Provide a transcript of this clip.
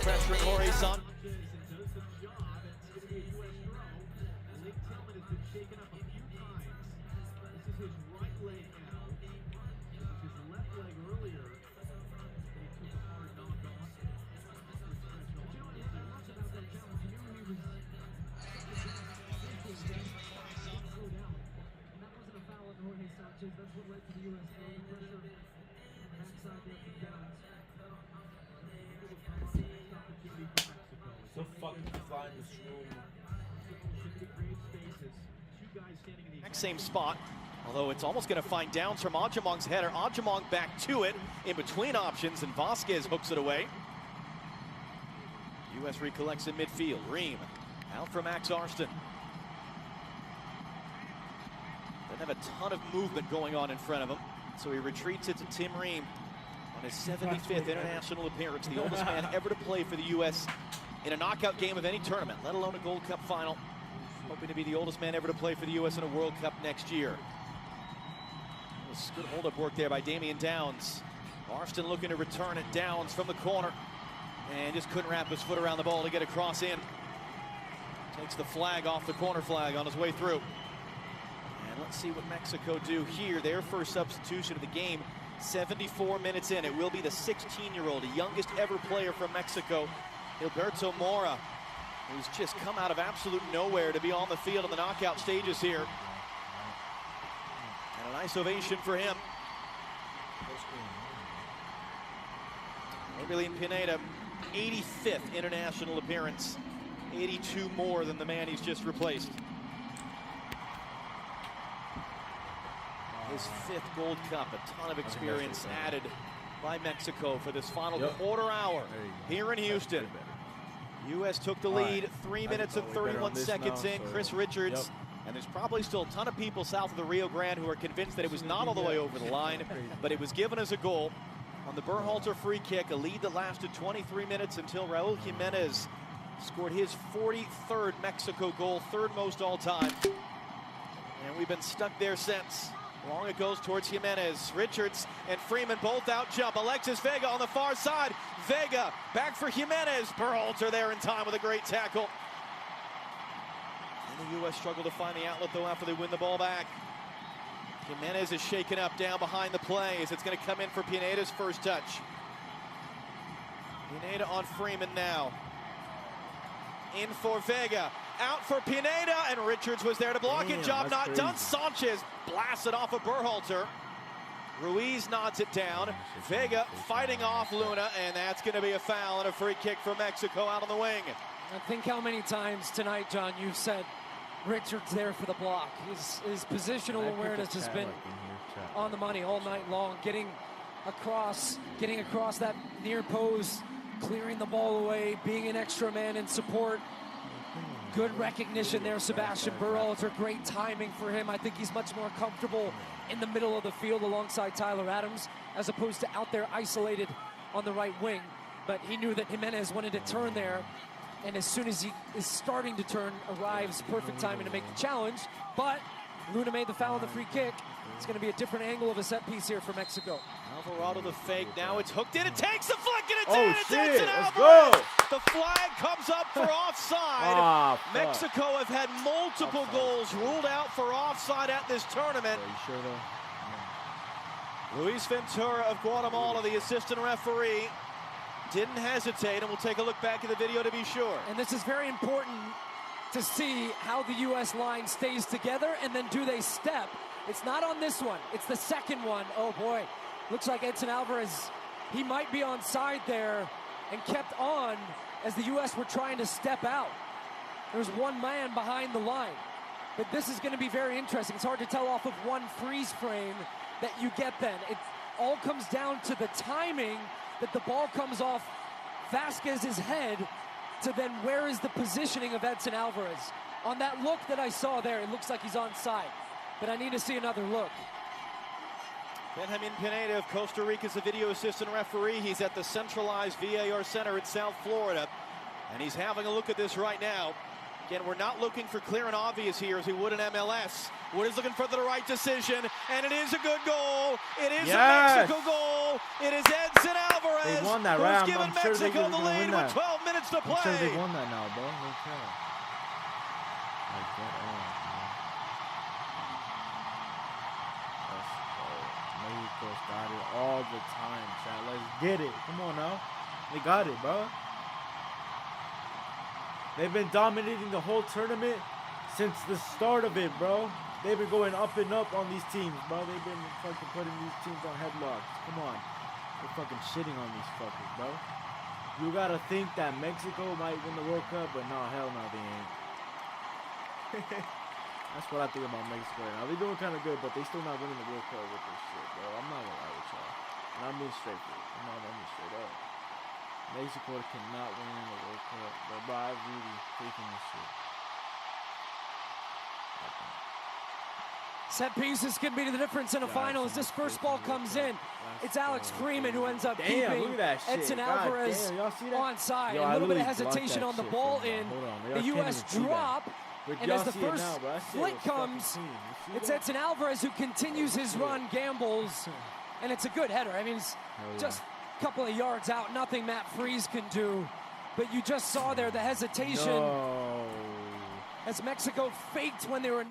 Pressure Jorge Santos. That's what led to the U.S. pressure backside there from Downs. So fucking flying this room. Same spot, although it's almost going to find Downs from Ajamong's header. Ajamong back to it in between options, and Vasquez hooks it away. U.S. recollects in midfield. Ream out from Max Arston. Doesn't have a ton of movement going on in front of him, so he retreats it to Tim Ream on his 75th international appearance, the oldest man ever to play for the U.S. in a knockout game of any tournament, let alone a Gold Cup final. Hoping to be the oldest man ever to play for the U.S. in a World Cup next year. Good hold-up work there by Damian Downs. Arston looking to return it. Downs from the corner, and just couldn't wrap his foot around the ball to get a cross in. Takes the flag off, the corner flag, on his way through. And let's see what Mexico do here. Their first substitution of the game, 74 minutes in. It will be the 16-year-old, the youngest ever player from Mexico, Gilberto Mora, who's just come out of absolute nowhere to be on the field in the knockout stages here. And a nice ovation for him. Orbelin Pineda, 85th international appearance, 82 more than the man he's just replaced. His 5th Gold Cup, a ton of experience added by Mexico for this final quarter hour here in Houston. U.S. took the lead 3 minutes and 31 seconds in. Chris Richards, and there's probably still a ton of people south of the Rio Grande who are convinced that it was not all the way over the line, but it was given as a goal on the Berhalter free kick, a lead that lasted 23 minutes until Raul Jimenez scored his 43rd Mexico goal, 3rd most all time. And we've been stuck there since. Long it goes towards Jimenez. Richards and Freeman both out jump. Alexis Vega on the far side. Vega back for Jimenez. Berhalter there in time with a great tackle. And the U.S. struggle to find the outlet though after they win the ball back. Jimenez is shaken up down behind the play as it's going to come in for Pineda's first touch. Pineda on Freeman now. In for Vega. Out for Pineda, and Richards was there to block it. Job not done. Sanchez blasted off of Berhalter. Ruiz nods it down. Vega fighting off Luna, and that's going to be a foul and a free kick for Mexico out on the wing. I think how many times tonight, John, you've said Richards there for the block. His positional awareness has been on the money all night long. Getting across that near post, clearing the ball away, being an extra man in support. Good recognition there, Sebastian Berhalter. Great timing for him. I think he's much more comfortable in the middle of the field alongside Tyler Adams as opposed to out there isolated on the right wing. But he knew that Jimenez wanted to turn there, and as soon as he is starting to turn, arrives perfect timing to make the challenge. But Luna made the foul on the free kick. It's going to be a different angle of a set piece here for Mexico. Alvarado the fake. Now it's hooked in. It takes the flick and it's Oh, in. It's shit. Edson Let's Alvarez. go. The flag comes up for offside. Ah, fuck. Mexico have had multiple goals ruled out for offside at this tournament. Are you sure though? Luis Ventura of Guatemala, the assistant referee, didn't hesitate, and we'll take a look back at the video to be sure. And this is very important to see how the U.S. line stays together, and then do they step. It's not on this one. It's the second one. Oh, boy. Looks like Edson Alvarez, he might be onside there, and kept on as the U.S. were trying to step out. There's one man behind the line. But this is going to be very interesting. It's hard to tell off of one freeze frame that you get then. It all comes down to the timing that the ball comes off Vasquez's head to then where is the positioning of Edson Alvarez. On that look that I saw there, it looks like he's onside. But I need to see another look. Benjamin Pineda of Costa Rica is the video assistant referee. He's at the centralized VAR center in South Florida, and he's having a look at this right now. Again, we're not looking for clear and obvious here as we would in MLS. Wood is looking for the right decision, and it is a good goal. It is a Mexico goal. It is Edson Alvarez. They won that, right? Who's given I'm sure Mexico the lead with 12 minutes to play. I'm sure they won that now, bro. No care. Like, get on, man. Let's go. Mexico's got it all the time, chat. Let's get it. Come on now. They got it, bro. They've been dominating the whole tournament since the start of it, bro. They've been going up and up on these teams, bro. They've been fucking putting these teams on headlocks. Come on. They're fucking shitting on these fuckers, bro. You gotta think that Mexico might win the World Cup, but no, hell no, they ain't. That's what I think about Mexico right now. They're doing kind of good, but they still not winning the World Cup with this shit, bro. I'm not gonna lie with y'all. And I'm being straight for it. I'm being straight up. Mexico cannot win the World Cup, but I really taking this shit. Set pieces can be the difference in a final as this first ball comes in. It's Alex Freeman who ends up keeping Edson Alvarez onside. A little bit of hesitation on the ball in the U.S. drop. And as the first flick comes, it's Edson Alvarez who continues his run, gambles, and it's a good header. I mean, it's just a couple of yards out, nothing Matt Freese can do. But you just saw there the hesitation as Mexico faked when they were